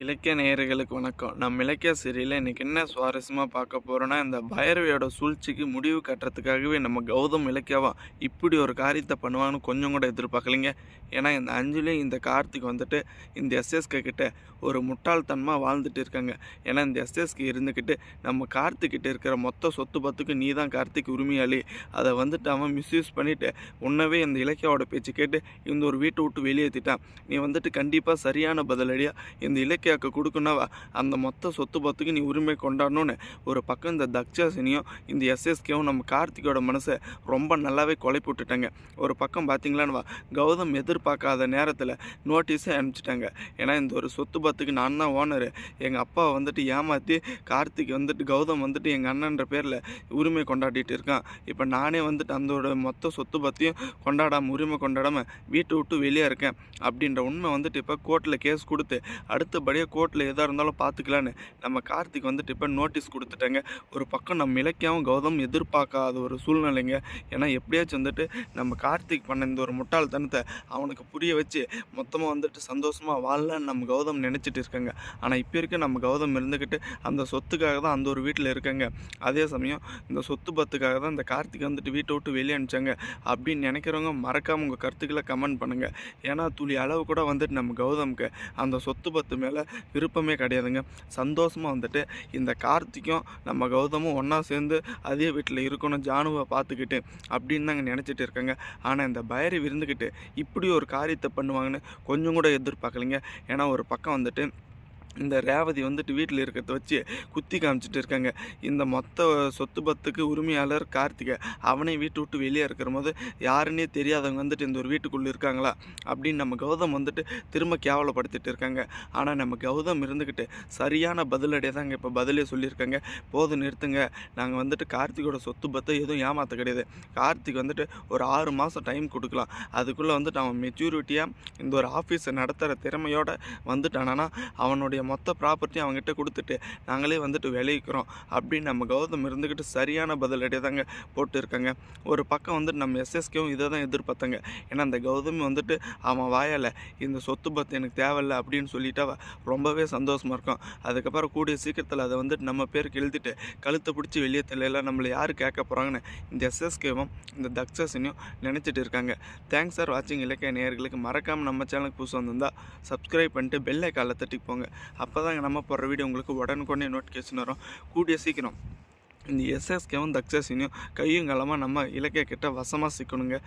இலக்கிய நேயர்களுக்கு வணக்கம். நம்ம இலக்கிய சீரியல்ல இன்னைக்கு என்ன சுவாரஸ்யமா பார்க்க போறோம்னா, இந்த பைரவியோட சூழ்ச்சிக்கு முடிவு கட்டுறதுக்காகவே நம்ம கௌதம் இலக்கியாவா இப்படி ஒரு காரியத்த பண்ணுவான்னு கொஞ்சம் கூட எதிர்பார்க்கலைங்க. ஏன்னா, இந்த அஞ்சலியும் இந்த கார்த்திக் வந்துட்டு இந்த எஸ்எஸ்கே கிட்ட ஒரு முட்டாள்தனமா வாழ்ந்துட்டு இருக்காங்க. ஏன்னா, இந்த எஸ்எஸ்கே இருந்துக்கிட்டு நம்ம கார்த்திக் கிட்ட இருக்கிற மொத்த சொத்து பத்துக்கு நீ தான் கார்த்திக் உரிமையாளி. அதை வந்துட்டு அவன் மிஸ்யூஸ் பண்ணிட்டு உன்னவே இந்த இலக்கியாவோட பேச்சு கேட்டு இந்த ஒரு வீட்டை விட்டு வெளியேற்றிட்டான். நீ வந்துட்டு கண்டிப்பாக சரியான பதிலடியா இந்த இலக்கியாவுக்கு கொடுக்கணுவா அந்த மொத்த சொத்து பத்துக்கு நீ உரிமை கொண்டாடணும்னு ஒரு பக்கம் இந்த தக்ஷாசினியும் இந்த எஸ்எஸ்கேவும் நம்ம கார்த்திகோட மனசை ரொம்ப நல்லாவே குழப்பி விட்டுட்டாங்க. ஒரு பக்கம் பார்த்தீங்களான்னு கௌதம் எதிர்பார்க்காத நேரத்தில் நோட்டீஸை அனுப்பிச்சிட்டாங்க. ஏன்னா இந்த ஒரு சொத்து பத்துக்கு நான் தான் ஓனரு, எங்கள் அப்பாவை வந்துட்டு ஏமாற்றி கார்த்திக் வந்துட்டு கௌதம் வந்துட்டு எங்கள் அண்ணன்ற பேரில் உரிமை கொண்டாடிட்டு இருக்கான். இப்போ நானே வந்துட்டு அந்த மொத்த சொத்து பத்தையும் உரிமை கொண்டாடாமல் வீட்டை விட்டு வெளியே இருக்கேன் அப்படின்ற உண்மை வந்துட்டு இப்போ கோர்ட்டில் கேஸ் கொடுத்து அடுத்தபடியாக கோர்ட்டில் எதாக இருந்தாலும் பார்த்துக்கலான்னு நம்ம கார்த்திக் வந்துட்டு இப்போ நோட்டீஸ் கொடுத்துட்டாங்க. ஒரு பக்கம் நம்ம இலக்கியாவும் கௌதம் எதிர்பார்க்காத ஒரு சூழ்நிலைங்க. ஏன்னா எப்படியாச்சும் வந்துட்டு நம்ம கார்த்திக் பண்ண இந்த ஒரு முட்டாள்தனத்தை அவனுக்கு புரிய வச்சு மொத்தமாக வந்துட்டு சந்தோஷமாக வாழலான்னு நம்ம கௌதம் நினச்சிட்டு இருக்காங்க. ஆனால் இப்போ இருக்க நம்ம கௌதம் இருந்துக்கிட்டு அந்த சொத்துக்காக தான் அந்த ஒரு வீட்டில் இருக்காங்க. அதே சமயம் இந்த சொத்து பத்துக்காக தான் இந்த கார்த்திக் வந்துட்டு வீட்டை விட்டு வெளியே அனுப்பிச்சாங்க அப்படின்னு நினைக்கிறவங்க மறக்காமல் உங்கள் கருத்துக்களை கமெண்ட் பண்ணுங்கள். ஏன்னா துளி அளவு கூட வந்துட்டு நம்ம கௌதமுக்கு அந்த சொத்து பத்து மேலே விருப்பமே கிடையாதுங்க. சந்தோஷமாக வந்துட்டு இந்த கார்த்திக்கும் நம்ம கௌதமும் ஒன்றா சேர்ந்து அதே வீட்டில் இருக்கணும் ஜானுவை பார்த்துக்கிட்டு அப்படின்னு தாங்க நினச்சிட்டு இருக்காங்க. ஆனால் இந்த பைரவி இருந்துக்கிட்டு இப்படி ஒரு காரியத்தை பண்ணுவாங்கன்னு கொஞ்சம் கூட எதிர்பார்க்கலைங்க. ஏன்னா ஒரு பக்கம் வந்துட்டு இந்த ரேவதி வந்துட்டு வீட்டில் இருக்கிறத வச்சு குத்தி காமிச்சிட்டு இருக்காங்க. இந்த மொத்த சொத்து பத்துக்கு உரிமையாளர் கார்த்திகை, அவனே வீட்டை விட்டு வெளியே இருக்கிற போது யாருன்னே தெரியாதவங்க வந்துட்டு இந்த ஒரு வீட்டுக்குள்ளே இருக்காங்களா அப்படின்னு நம்ம கௌதம் வந்துட்டு திரும்ப கேவலப்படுத்திட்டு இருக்காங்க. ஆனால் நம்ம கௌதம் இருந்துக்கிட்டு சரியான பதிலடியாக தாங்க இப்போ பதிலே சொல்லியிருக்காங்க. போதும் நிறுத்துங்க, நாங்கள் வந்துட்டு கார்த்திகோட சொத்து பத்தை எதுவும் ஏமாற்ற கிடையாது. கார்த்திக் வந்துட்டு ஒரு 6 மாதம் டைம் கொடுக்கலாம். அதுக்குள்ளே வந்துட்டு அவன் மெச்சூரிட்டியாக இந்த ஒரு ஆஃபீஸை நடத்துகிற திறமையோடு வந்துட்டானா அவனுடைய மொத்த ப்ராப்பர்ட்டி அவங்ககிட்ட கொடுத்துட்டு நாங்களே வந்துட்டு விளைவிக்கிறோம் அப்படின்னு நம்ம கௌதம் இருந்துக்கிட்டு சரியான பதிலடியாக தாங்க போட்டு இருக்காங்க. ஒரு பக்கம் வந்துட்டு நம்ம எஸ்எஸ்கேவும் இதை தான் எதிர்பார்த்தாங்க. ஏன்னா அந்த கௌதம் வந்துட்டு அவன் வாயால் இந்த சொத்து பத்து எனக்கு தேவையில்லை அப்படின்னு சொல்லிட்டா ரொம்பவே சந்தோஷமாக இருக்கும். அதுக்கப்புறம் கூடிய சீக்கிரத்தில் அதை வந்துட்டு நம்ம பேருக்கு எழுதிட்டு கழுத்தை பிடிச்சி வெளியே தெரியல நம்மளை யார் கேட்க போகிறாங்கன்னு இந்த எஸ்எஸ்கேவும் இந்த தக்ஷாசினியும் நினச்சிட்டு இருக்காங்க. தேங்க்ஸ் ஃபார் வாட்சிங். இலக்கிய நேயர்களுக்கு மறக்காமல் நம்ம சேனலுக்கு புதுசு வந்திருந்தால் சப்ஸ்கிரைப் பண்ணிட்டு பெல் ஐக்கானை தட்டி போங்க. அப்போ தாங்க நம்ம போடுற வீடியோ உங்களுக்கு உடனுக்குடனே நோட்டிஃபிகேஷன் வரும். கூடிய சீக்கிரம் இந்த எஸ்எஸ்கேவும் தக்ஷாசினியும் கையும் காலமாக நம்ம இலக்கிய கிட்ட வசமாக சிக்கணுங்க.